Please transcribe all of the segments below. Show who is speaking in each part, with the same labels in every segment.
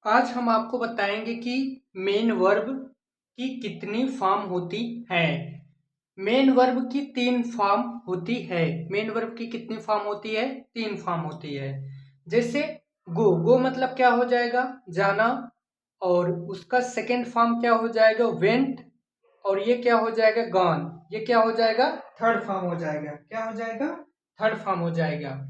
Speaker 1: आज हम आपको बताएंगे कि मेन वर्ब की कितनी फॉर्म होती है। मेन वर्ब की 3 फॉर्म होती है। मेन वर्ब की कितनी फॉर्म होती है? 3 फॉर्म होती है। जैसे गो, गो मतलब क्या हो जाएगा? जाना। और उसका सेकेंड फॉर्म क्या हो जाएगा? वेंट। और ये क्या हो जाएगा? गॉन। ये क्या हो जाएगा? थर्ड फॉर्म हो जाएगा। क्या हो जाएगा? थर्ड फॉर्म हो जाएगा।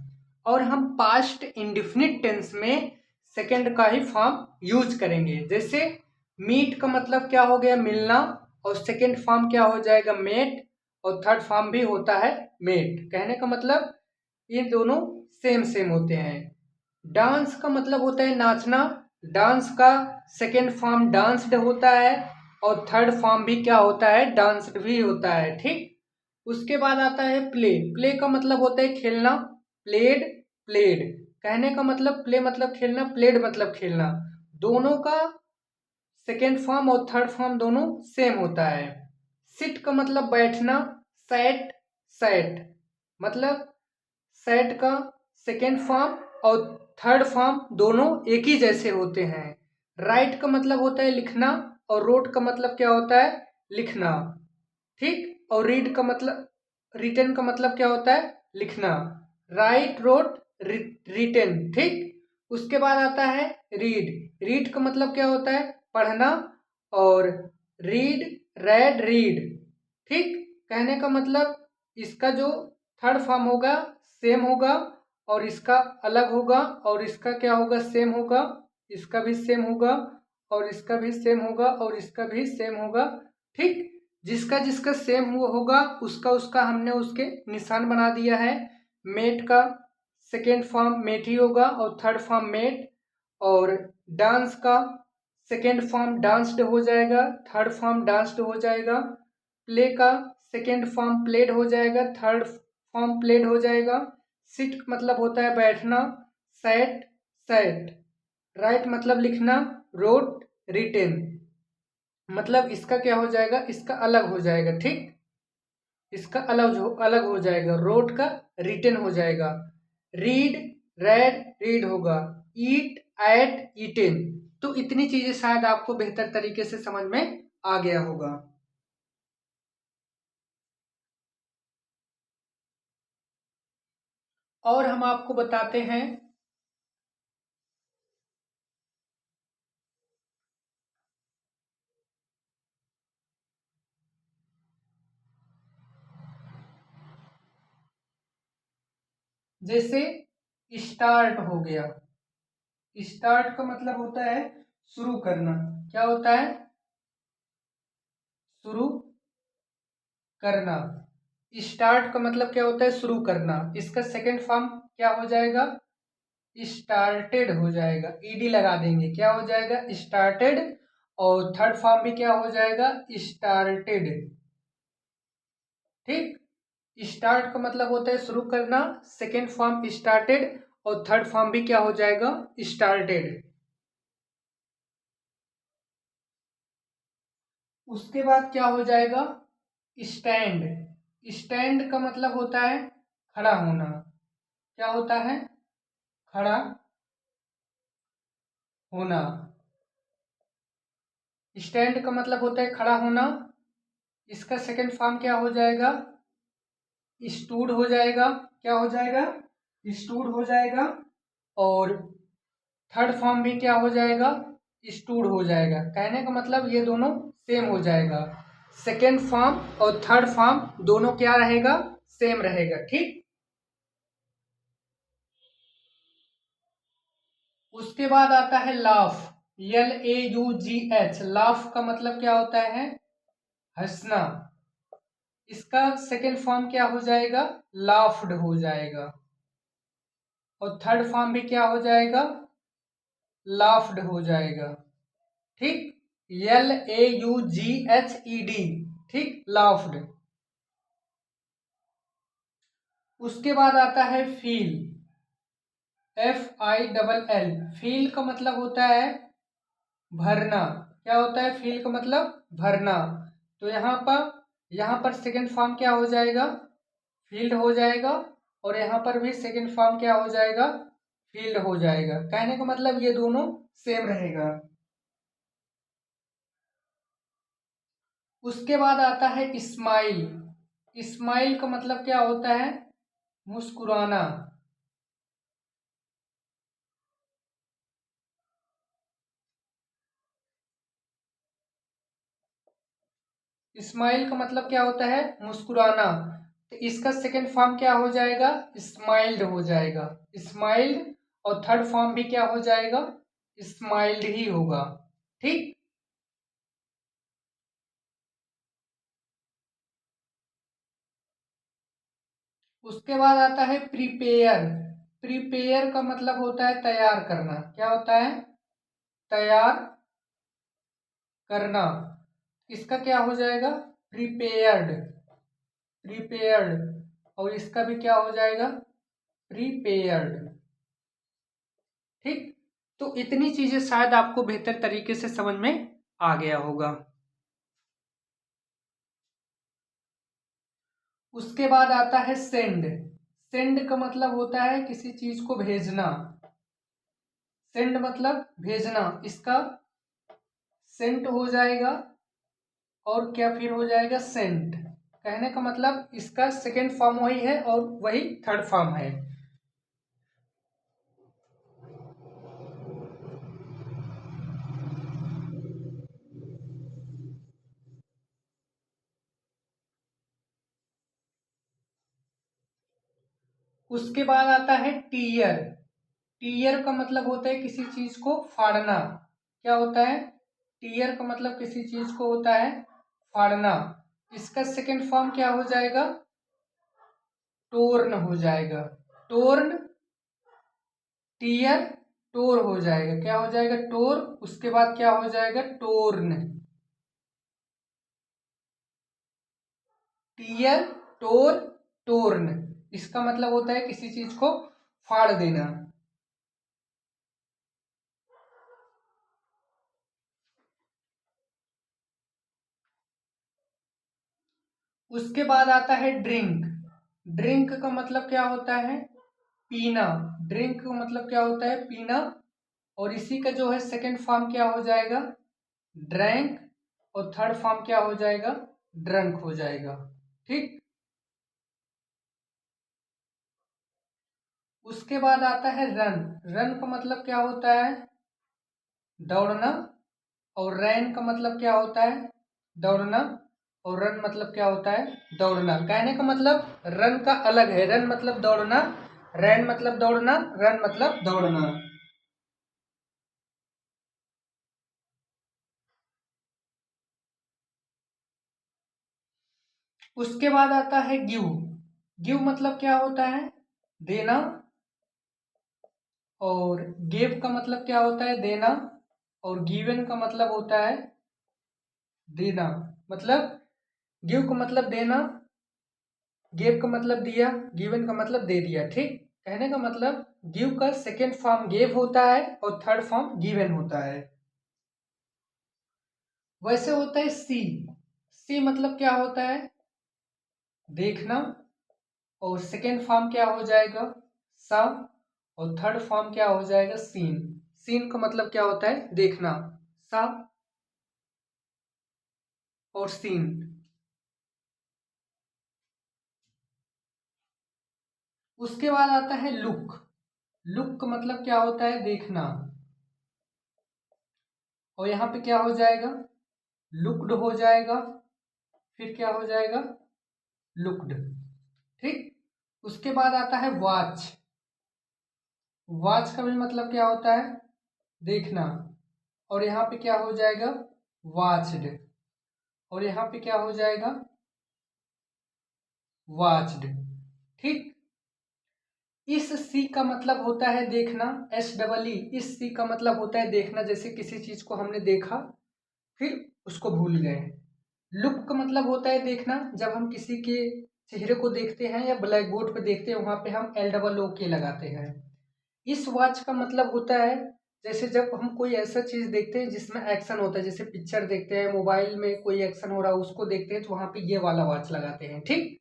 Speaker 1: और हम पास्ट इंडिफिनिट टेंस में सेकंड का ही फॉर्म यूज करेंगे। जैसे मीट का मतलब क्या हो गया? मिलना। और सेकंड फॉर्म क्या हो जाएगा? मेट। और थर्ड फॉर्म भी होता है मेट। कहने का मतलब ये दोनों सेम सेम होते हैं। डांस का मतलब होता है नाचना। डांस का सेकंड फॉर्म डांस्ड होता है। और थर्ड फॉर्म भी क्या होता है? डांस्ड भी होता है। ठीक। उसके बाद आता है प्ले। प्ले का मतलब होता है खेलना। प्लेड। प्लेड। कहने का मतलब प्ले मतलब खेलना, प्लेड मतलब खेलना। दोनों का सेकेंड फॉर्म और थर्ड फॉर्म दोनों सेम होता है। सिट का मतलब बैठना। सैट। सैट मतलब सैट का सेकेंड फॉर्म और थर्ड फॉर्म दोनों एक ही जैसे होते हैं। राइट का मतलब होता है लिखना। और रोट का मतलब क्या होता है? लिखना। ठीक। और रीड का मतलब, रिटन का मतलब क्या होता है? लिखना। Write, wrote, written. ठीक। उसके बाद आता है रीड। रीड का मतलब क्या होता है? पढ़ना। और रीड, रेड, रीड। ठीक। कहने का मतलब इसका जो थर्ड फॉर्म होगा सेम होगा, और इसका अलग होगा, और इसका क्या होगा? सेम होगा। इसका भी सेम होगा, और इसका भी सेम होगा, और इसका भी सेम होगा। ठीक। जिसका जिसका सेम हुआ होगा उसका उसका हमने उसके निशान बना दिया है। मेट का सेकेंड फॉर्म मेट ही होगा और थर्ड फॉर्म मेट। और डांस का सेकेंड फॉर्म डांस्ड हो जाएगा, थर्ड फॉर्म डांस्ड हो जाएगा। प्ले का सेकेंड फॉर्म प्लेड हो जाएगा, थर्ड फॉर्म प्लेड हो जाएगा। सिट मतलब होता है बैठना। Set, set. राइट मतलब लिखना। Wrote, written. मतलब इसका क्या हो जाएगा? इसका अलग हो जाएगा। ठीक। इसका अलग हो जाएगा। रोट का रिटेन हो जाएगा। रीड, रेड, रीड होगा। ईट, एट, ईटेन। तो इतनी चीजें शायद आपको बेहतर तरीके से समझ में आ गया होगा। और हम आपको बताते हैं जैसे स्टार्ट हो गया। स्टार्ट का मतलब होता है शुरू करना। क्या होता है? शुरू करना। स्टार्ट का मतलब क्या होता है? शुरू करना। इसका सेकंड फॉर्म क्या हो जाएगा? स्टार्टेड हो जाएगा। ईडी लगा देंगे, क्या हो जाएगा? स्टार्टेड। और थर्ड फॉर्म भी क्या हो जाएगा? स्टार्टेड। ठीक। स्टार्ट का मतलब होता है शुरू करना, सेकेंड फॉर्म स्टार्टेड, और थर्ड फॉर्म भी क्या हो जाएगा? स्टार्टेड। उसके बाद क्या हो जाएगा? स्टैंड। स्टैंड का मतलब होता है खड़ा होना। क्या होता है? खड़ा होना। स्टैंड का मतलब होता है खड़ा होना। इसका सेकंड फॉर्म क्या हो जाएगा? स्टूड हो जाएगा। क्या हो जाएगा? स्टूड हो जाएगा। और थर्ड फॉर्म भी क्या हो जाएगा? स्टूड हो जाएगा। कहने का मतलब ये दोनों सेम हो जाएगा। सेकेंड फॉर्म और थर्ड फॉर्म दोनों क्या रहेगा? सेम रहेगा। ठीक। उसके बाद आता है लाफ। LAUGH। लाफ का मतलब क्या होता है? हंसना। इसका सेकेंड फॉर्म क्या हो जाएगा? लाफ्ड हो जाएगा। और थर्ड फॉर्म भी क्या हो जाएगा? लाफ्ड हो जाएगा। ठीक। LAUGHED। ठीक। लाफ्ड। उसके बाद आता है फील। FILL। फील का मतलब होता है भरना। क्या होता है फील का मतलब? भरना। तो यहाँ पर सेकेंड फॉर्म क्या हो जाएगा? फील्ड हो जाएगा। और यहाँ पर भी सेकेंड फॉर्म क्या हो जाएगा? फील्ड हो जाएगा। कहने का मतलब ये दोनों सेम रहेगा। उसके बाद आता है स्माइल। स्माइल का मतलब क्या होता है? मुस्कुराना। स्माइल का मतलब क्या होता है? मुस्कुराना। तो इसका सेकंड फॉर्म क्या हो जाएगा? स्माइल्ड हो जाएगा। स्माइल्ड। और थर्ड फॉर्म भी क्या हो जाएगा? स्माइल्ड ही होगा। ठीक। उसके बाद आता है प्रिपेयर। प्रिपेयर का मतलब होता है तैयार करना। क्या होता है? तैयार करना। इसका क्या हो जाएगा? प्रिपेयर्ड। प्रिपेयर्ड। और इसका भी क्या हो जाएगा? प्रिपेयर्ड। ठीक। तो इतनी चीजें शायद आपको बेहतर तरीके से समझ में आ गया होगा। उसके बाद आता है सेंड। सेंड का मतलब होता है किसी चीज को भेजना। सेंड मतलब भेजना। इसका सेंट हो जाएगा। और क्या फिर हो जाएगा? सेंट। कहने का मतलब इसका सेकेंड फॉर्म वही है और वही थर्ड फॉर्म है। उसके बाद आता है टीयर। टीयर का मतलब होता है किसी चीज को फाड़ना। क्या होता है? टीयर का मतलब किसी चीज को होता है फाड़ना। इसका सेकेंड फॉर्म क्या हो जाएगा? टोर्न हो जाएगा। टोर्न। टीयर। टोर हो जाएगा। क्या हो जाएगा? टोर। उसके बाद क्या हो जाएगा? टोर्न। टीयर। टोर। टोर्न। इसका मतलब होता है किसी चीज को फाड़ देना। उसके बाद आता है ड्रिंक। ड्रिंक का मतलब क्या होता है? पीना। ड्रिंक का मतलब क्या होता है? पीना। और इसी का जो है सेकंड फॉर्म क्या हो जाएगा? ड्रैंक। और थर्ड फॉर्म क्या हो जाएगा? ड्रंक हो जाएगा। ठीक। उसके बाद आता है रन। रन का मतलब क्या होता है? दौड़ना। और रैन का मतलब क्या होता है? दौड़ना। और रन मतलब क्या होता है? दौड़ना। कहने का मतलब रन का अलग है। रन मतलब दौड़ना। रैन मतलब दौड़ना। रन मतलब दौड़ना। उसके बाद आता है गिव। गिव मतलब क्या होता है? देना। और गिव का मतलब क्या होता है? देना। और गिवन का मतलब होता है देना। मतलब गिव का मतलब देना। गिव का मतलब दिया। गिवन का मतलब दे दिया। ठीक। कहने का मतलब गिव का सेकेंड फॉर्म गिव होता है और थर्ड फॉर्म गिवन होता है। वैसे होता है सी। सी मतलब क्या होता है? देखना। और सेकेंड फॉर्म क्या हो जाएगा? सा। और थर्ड फॉर्म क्या हो जाएगा? सीन। सीन का मतलब क्या होता है? देखना। सा। और सीन। उसके बाद आता है लुक। लुक का मतलब क्या होता है? देखना। और यहाँ पे क्या हो जाएगा? लुक्ड हो जाएगा। फिर क्या हो जाएगा? लुक्ड। ठीक। उसके बाद आता है वॉच। वॉच का भी मतलब क्या होता है? देखना। और यहाँ पे क्या हो जाएगा? वॉच्ड। और यहाँ पे क्या हो जाएगा? वॉच्ड। ठीक। इस सी का मतलब होता है देखना। S double E. इस सी का मतलब होता है देखना। जैसे किसी चीज को हमने देखा फिर उसको भूल गए। लुक का मतलब होता है देखना। जब हम किसी के चेहरे को देखते हैं या ब्लैक बोर्ड पे देखते हैं वहां पे हम एल डबल ओ के लगाते हैं। इस वॉच का मतलब होता है जैसे जब हम कोई ऐसा चीज देखते हैं जिसमें एक्शन होता है, जैसे पिक्चर देखते हैं, मोबाइल में कोई एक्शन हो रहा है उसको देखते हैं तो वहां पे ये वाला वॉच लगाते हैं। ठीक।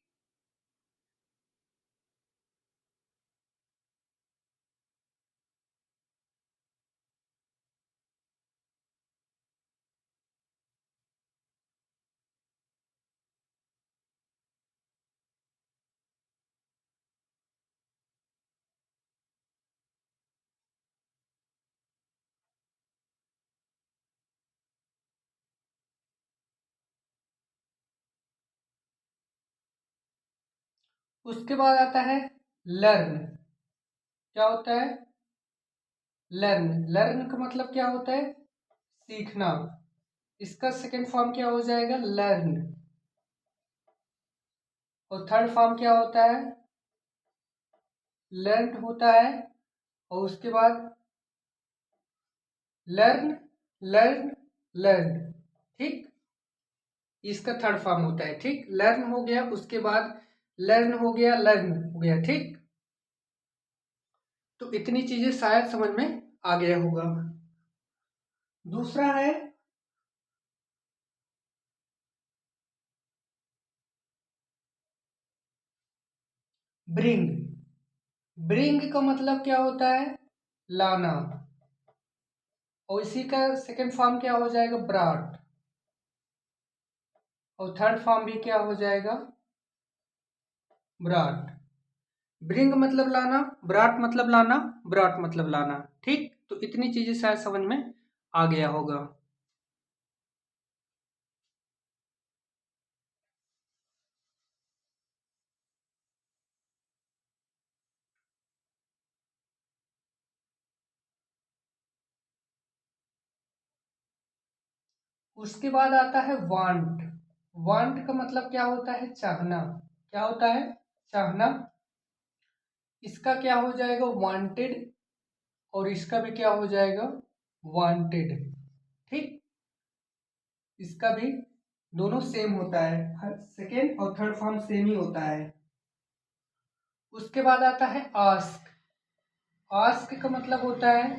Speaker 1: उसके बाद आता है लर्न। क्या होता है? लर्न। लर्न का मतलब क्या होता है? सीखना। इसका सेकंड फॉर्म क्या हो जाएगा? लर्न। और थर्ड फॉर्म क्या होता है? लर्न होता है। और उसके बाद लर्न, लर्न, लर्न। ठीक, इसका थर्ड फॉर्म होता है। ठीक, लर्न हो गया, उसके बाद लर्न हो गया, लर्न हो गया। ठीक, तो इतनी चीजें शायद समझ में आ गया होगा। दूसरा है ब्रिंग। ब्रिंग का मतलब क्या होता है? लाना। और इसी का सेकंड फॉर्म क्या हो जाएगा? ब्राट। और थर्ड फॉर्म भी क्या हो जाएगा? ब्राट। ब्रिंग मतलब लाना, ब्राट मतलब लाना, ब्राट मतलब लाना। ठीक, तो इतनी चीजें शायद समझ में आ गया होगा। उसके बाद आता है वांट। वांट का मतलब क्या होता है? चाहना। क्या होता है? चाहना। इसका क्या हो जाएगा? वांटेड। और इसका भी क्या हो जाएगा? वांटेड। ठीक, इसका भी दोनों सेम होता है, हर सेकेंड और थर्ड फॉर्म सेम ही होता है। उसके बाद आता है आस्क। आस्क का मतलब होता है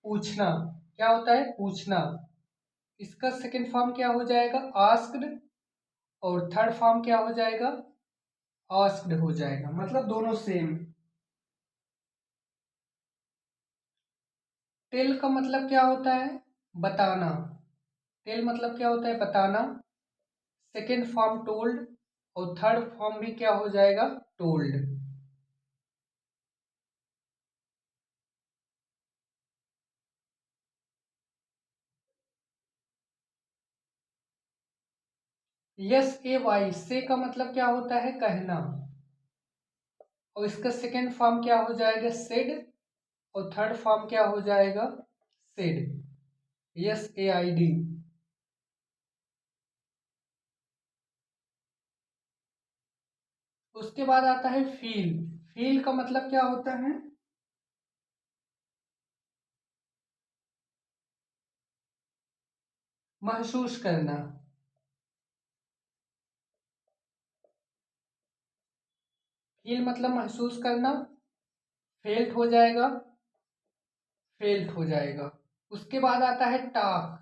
Speaker 1: पूछना। क्या होता है? पूछना। इसका सेकंड फॉर्म क्या हो जाएगा? आस्क्ड। और थर्ड फॉर्म क्या हो जाएगा? आस्क्ड हो जाएगा, मतलब दोनों सेम। टेल का मतलब क्या होता है? बताना। टेल मतलब क्या होता है? बताना। Second form told. और थर्ड फॉर्म भी क्या हो जाएगा? टोल्ड। यस ए वाई, से का मतलब क्या होता है? कहना। और इसका सेकेंड फॉर्म क्या हो जाएगा? सेड। और थर्ड फॉर्म क्या हो जाएगा? Said. Yes A I D. उसके बाद आता है फील। फील का मतलब क्या होता है? महसूस करना। फील मतलब महसूस करना। फेल्ट हो जाएगा, फेल्ट हो जाएगा। उसके बाद आता है टाक।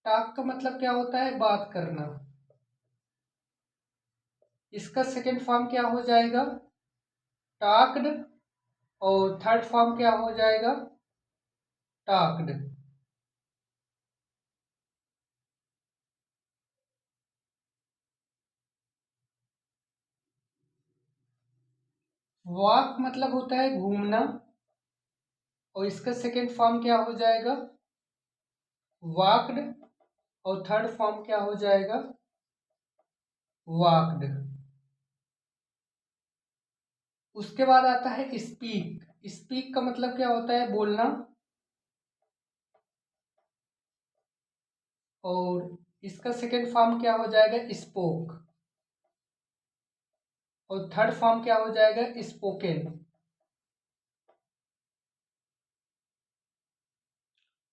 Speaker 1: टाक का मतलब क्या होता है? बात करना। इसका सेकेंड फॉर्म क्या हो जाएगा? टाक्ड। और थर्ड फॉर्म क्या हो जाएगा? टाक्ड। वॉक मतलब होता है घूमना। और इसका सेकेंड फॉर्म क्या हो जाएगा? वॉक्ड। और थर्ड फॉर्म क्या हो जाएगा? वॉक्ड। उसके बाद आता है स्पीक। स्पीक का मतलब क्या होता है? बोलना। और इसका सेकेंड फॉर्म क्या हो जाएगा? स्पोक। और थर्ड फॉर्म क्या हो जाएगा? स्पोकन।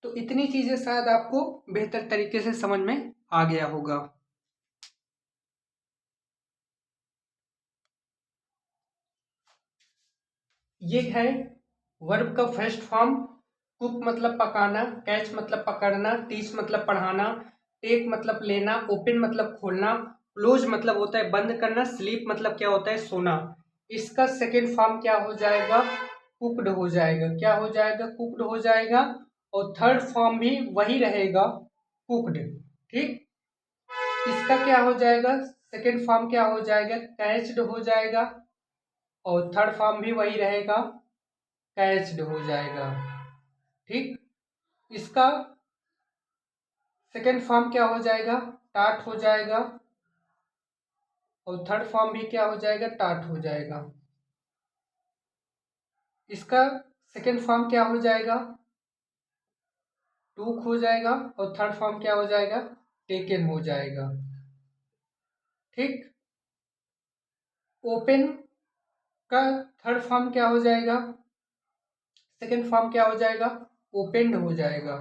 Speaker 1: तो इतनी चीजें शायद आपको बेहतर तरीके से समझ में आ गया होगा। ये है वर्ब का फर्स्ट फॉर्म। कुक मतलब पकाना, कैच मतलब पकड़ना, टीच मतलब पढ़ाना, टेक मतलब लेना, ओपन मतलब खोलना, क्लोज मतलब होता है बंद करना, स्लीप मतलब क्या होता है? सोना। इसका सेकेंड फॉर्म क्या हो जाएगा? कुकड हो जाएगा। क्या हो जाएगा? कुकड हो जाएगा। और थर्ड फॉर्म भी वही रहेगा, कुकड। ठीक, इसका क्या हो जाएगा? सेकेंड फॉर्म क्या हो जाएगा? कैच्ड हो जाएगा। और थर्ड फॉर्म भी वही रहेगा, कैच्ड हो जाएगा। ठीक, इसका सेकेंड फॉर्म क्या हो जाएगा? टाट हो जाएगा। और थर्ड फॉर्म भी क्या हो जाएगा, टाट हो जाएगा। इसका सेकेंड फॉर्म क्या हो जाएगा, टूक हो जाएगा। और थर्ड फॉर्म क्या हो जाएगा, टेकन हो जाएगा। ठीक। ओपन का थर्ड फॉर्म क्या हो जाएगा, सेकेंड फॉर्म क्या हो जाएगा, ओपेंड हो जाएगा।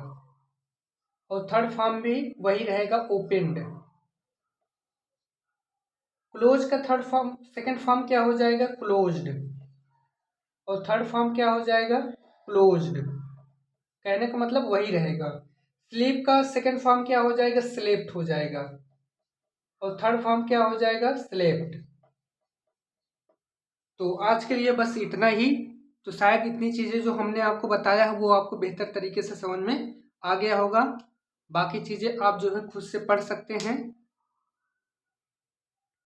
Speaker 1: और थर्ड फॉर्म भी वही रहेगा, ओपेंड। क्लोज का थर्ड फॉर्म, सेकेंड फॉर्म क्या हो जाएगा, क्लोज्ड। और थर्ड फॉर्म क्या हो जाएगा, क्लोज्ड। कहने का मतलब वही रहेगा। स्लीप का सेकेंड फॉर्म क्या हो जाएगा, स्लेप्ट हो जाएगा। और थर्ड फॉर्म क्या हो जाएगा, स्लेप्ट। तो आज के लिए बस इतना ही। तो शायद इतनी चीज़ें जो हमने आपको बताया है वो आपको बेहतर तरीके से समझ में आ गया होगा। बाकी चीज़ें आप जो है खुद से पढ़ सकते हैं।